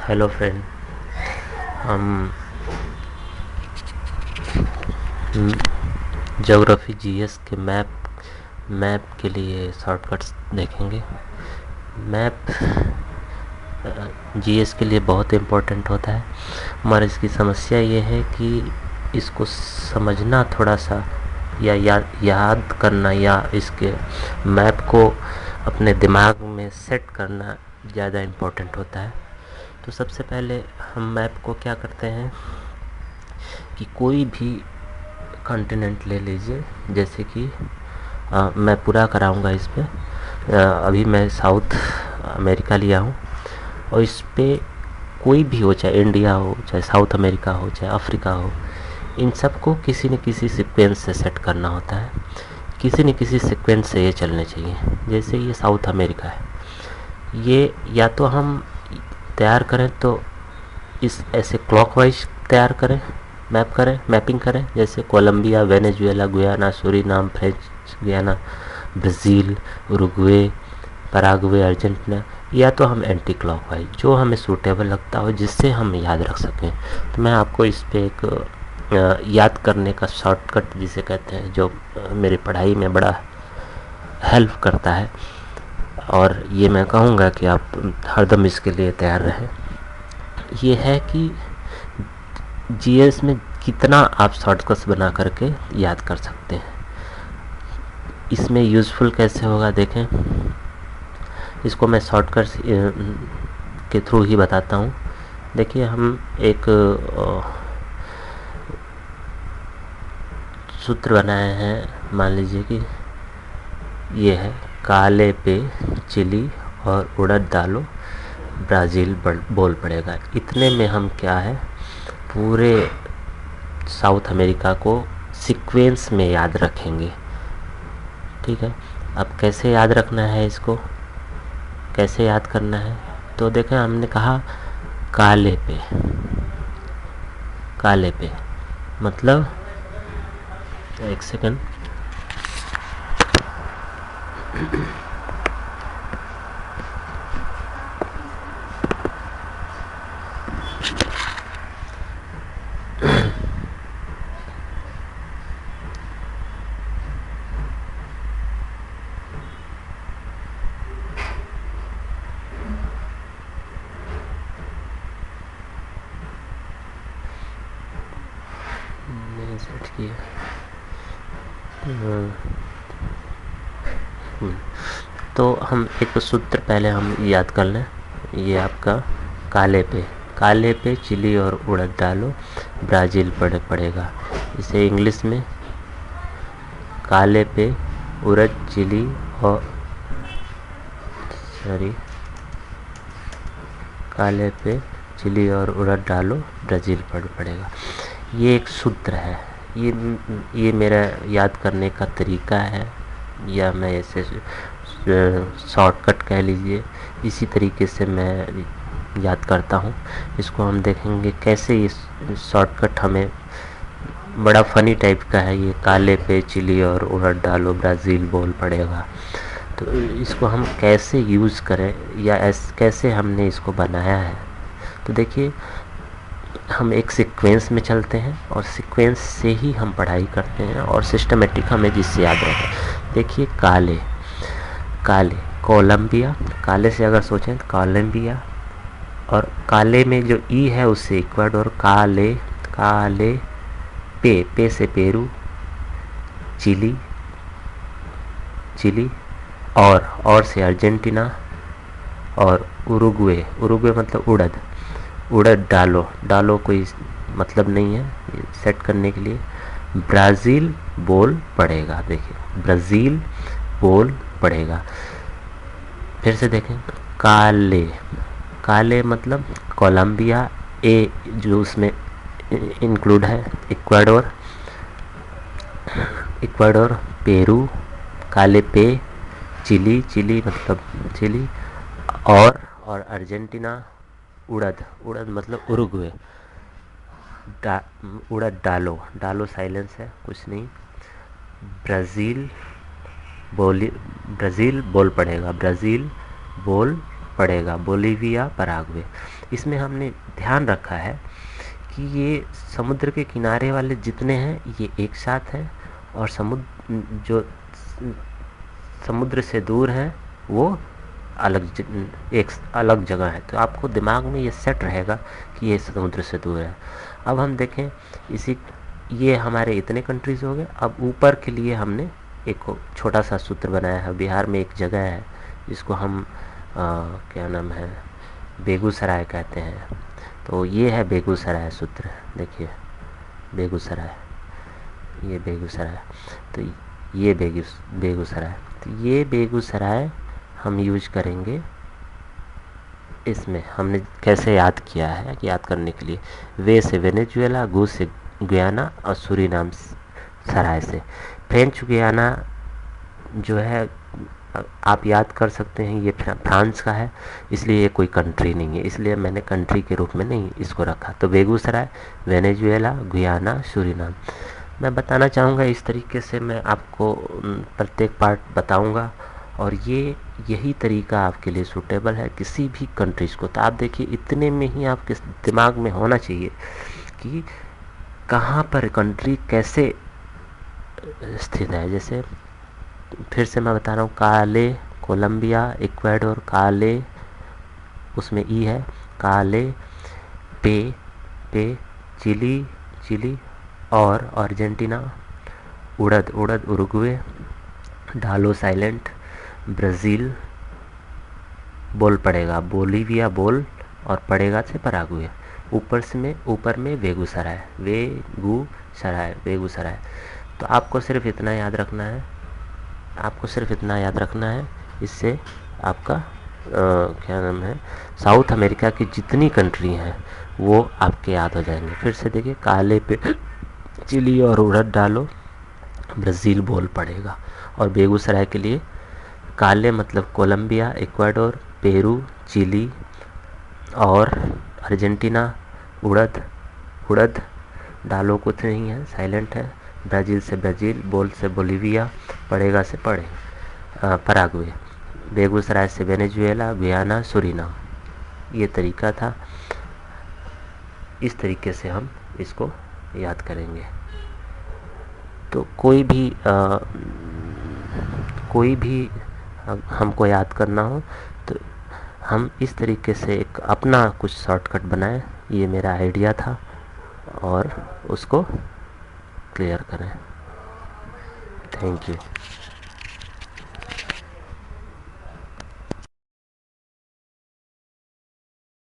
Hello friend. हम geography GS के map के लिए शॉर्टकट्स देखेंगे। मैप जीएस के लिए बहुत इम्पोर्टेंट होता है, मगर इसकी समस्या ये है कि इसको समझना थोड़ा सा या याद करना या इसके मैप को अपने दिमाग में सेट करना ज़्यादा इम्पोर्टेंट होता है। तो सबसे पहले हम मैप को क्या करते हैं कि कोई भी कॉन्टिनेंट ले लीजिए, जैसे कि मैं पूरा कराऊंगा इस पे। अभी मैं साउथ अमेरिका लिया हूँ और इस पे कोई भी हो, चाहे इंडिया हो, चाहे साउथ अमेरिका हो, चाहे अफ्रीका हो, इन सब को किसी न किसी सीक्वेंस से सेट करना होता है। किसी न किसी सीक्वेंस से ये चलने चाहिए। जैसे ये साउथ अमेरिका है, ये या तो हम तैयार करें तो इस ऐसे क्लॉकवाइज तैयार करें, मैपिंग करें, जैसे Colombia, Venezuela, Guyana, Suriname, French Guiana, Brazil, Uruguay, Paraguay, Argentina, या तो हम एंटी क्लॉकवाइज जो हमें सूटेबल लगता हो, जिससे हम याद रख सकें। तो मैं आपको इस पे एक याद करने का शॉर्टकट जिसे कहते हैं, जो मेरी पढ़ाई में बड़ा हेल्प करता है, और ये मैं कहूँगा कि आप हरदम इसके लिए तैयार रहें। ये है कि जीएस में कितना आप शॉर्टकट्स बना करके याद कर सकते हैं। इसमें यूज़फुल कैसे होगा देखें, इसको मैं शॉर्टकट्स के थ्रू ही बताता हूँ। देखिए, हम एक सूत्र बनाए हैं। मान लीजिए कि ये है, काले पे चिली और उड़द डालो, ब्राज़ील बोल पड़ेगा। इतने में हम क्या है, पूरे साउथ अमेरिका को सीक्वेंस में याद रखेंगे। ठीक है, अब कैसे याद रखना है, इसको कैसे याद करना है, तो देखें, हमने कहा काले पे मतलब, एक सेकंड, सेट किया। तो हम एक सूत्र पहले हम याद कर लें। ये आपका काले पे चिली और उड़द डालो, ब्राज़ील पड़ेगा। इसे इंग्लिश में काले पे उड़द चिली और काले पे चिली और उड़द डालो, ब्राज़ील पड़ेगा। ये एक सूत्र है। ये मेरा याद करने का तरीका है, या मैं ऐसे शॉर्टकट कह लीजिए। इसी तरीके से मैं याद करता हूँ। इसको हम देखेंगे कैसे ये शॉर्टकट हमें बड़ा फ़नी टाइप का है। ये काले पे चिली और उड़द डालो, ब्राज़ील बोल पड़ेगा। तो इसको हम कैसे यूज़ करें, या कैसे हमने इसको बनाया है। तो देखिए, हम एक सीक्वेंस में चलते हैं और सीक्वेंस से ही हम पढ़ाई करते हैं, और सिस्टमेटिक हमें जिससे याद रहे। देखिए, काले कोलंबिया, काले से अगर सोचें तो कोलंबिया, और काले में जो ई है उससे इक्वाडोर, काले पे से पेरू, चिली और से अर्जेंटीना, और उरुग्वे मतलब उड़द डालो कोई मतलब नहीं है, सेट करने के लिए। ब्राज़ील बोल पड़ेगा। देखिए, ब्राज़ील बोल पड़ेगा। फिर से देखें, काले मतलब कोलंबिया, ए जो उसमें इंक्लूड है, इक्वाडोर, पेरू, काले पे, चिली मतलब चिली, और अर्जेंटीना, उड़द मतलब उरुग्वे। उड़द डालो साइलेंस है, कुछ नहीं। ब्राज़ील बोल पड़ेगा, ब्राज़ील बोल पड़ेगा बोलीविया पराग्वे। इसमें हमने ध्यान रखा है कि ये समुद्र के किनारे वाले जितने हैं ये एक साथ हैं, और जो समुद्र से दूर हैं वो एक अलग जगह है। तो आपको दिमाग में ये सेट रहेगा कि ये समुद्र से दूर है। अब हम देखें ये हमारे इतने कंट्रीज़ हो गए। अब ऊपर के लिए हमने एक छोटा सा सूत्र बनाया है। बिहार में एक जगह है जिसको हम क्या नाम है, बेगूसराय कहते हैं। तो ये है बेगूसराय सूत्र, देखिए बेगूसराय, ये बेगूसराय, तो ये बेगूसराय, तो ये बेगूसराय हम यूज करेंगे। इसमें हमने कैसे याद किया है, याद करने के लिए वे से वेनेजुएला, गु से गुयाना और सूरीनाम सराय से। फ्रेंच गुयाना जो है आप याद कर सकते हैं, ये फ्रांस का है, इसलिए ये कोई कंट्री नहीं है, इसलिए मैंने कंट्री के रूप में नहीं इसको रखा। तो बेगूसराय, वेनेजुएला, गुयाना, सूरीनाम। मैं बताना चाहूँगा इस तरीके से मैं आपको प्रत्येक पार्ट बताऊँगा, और यही तरीका आपके लिए सूटेबल है किसी भी कंट्रीज़ को। तो आप देखिए इतने में ही आपके दिमाग में होना चाहिए कि कहाँ पर कंट्री कैसे स्थित है। जैसे फिर से मैं बता रहा हूँ, काले कोलंबिया, इक्वाडोर, काले उसमें ई है, काले पे चिली और अर्जेंटीना, उड़द उरुग्वे, डालो साइलेंट, ब्राज़ील, बोल पड़ेगा बोलीविया बोल, और पड़ेगा से पराग्वे। ऊपर में बेगूसराय, बेगूसराय। तो आपको सिर्फ इतना याद रखना है, इससे आपका क्या नाम है, साउथ अमेरिका की जितनी कंट्री हैं वो आपके याद हो जाएंगे। फिर से देखिए, काले पे चिली और उड़द डालो, ब्राज़ील बोल पड़ेगा। और बेगूसराय के लिए काले मतलब कोलंबिया, इक्वाडोर, पेरू, चिली और अर्जेंटीना, उड़द डालो कुछ नहीं है, साइलेंट है, ब्राज़ील से ब्राज़ील, बोल से बोलीविया, पड़ेगा से पराग्वे, बेगूसराय से वेनेजुएला, गुयाना, सूरीनाम। ये तरीका था, इस तरीके से हम इसको याद करेंगे। तो कोई भी हमको याद करना हो तो हम इस तरीके से एक अपना कुछ शॉर्टकट बनाएं। ये मेरा आइडिया था और उसको क्लियर करें। Thank you.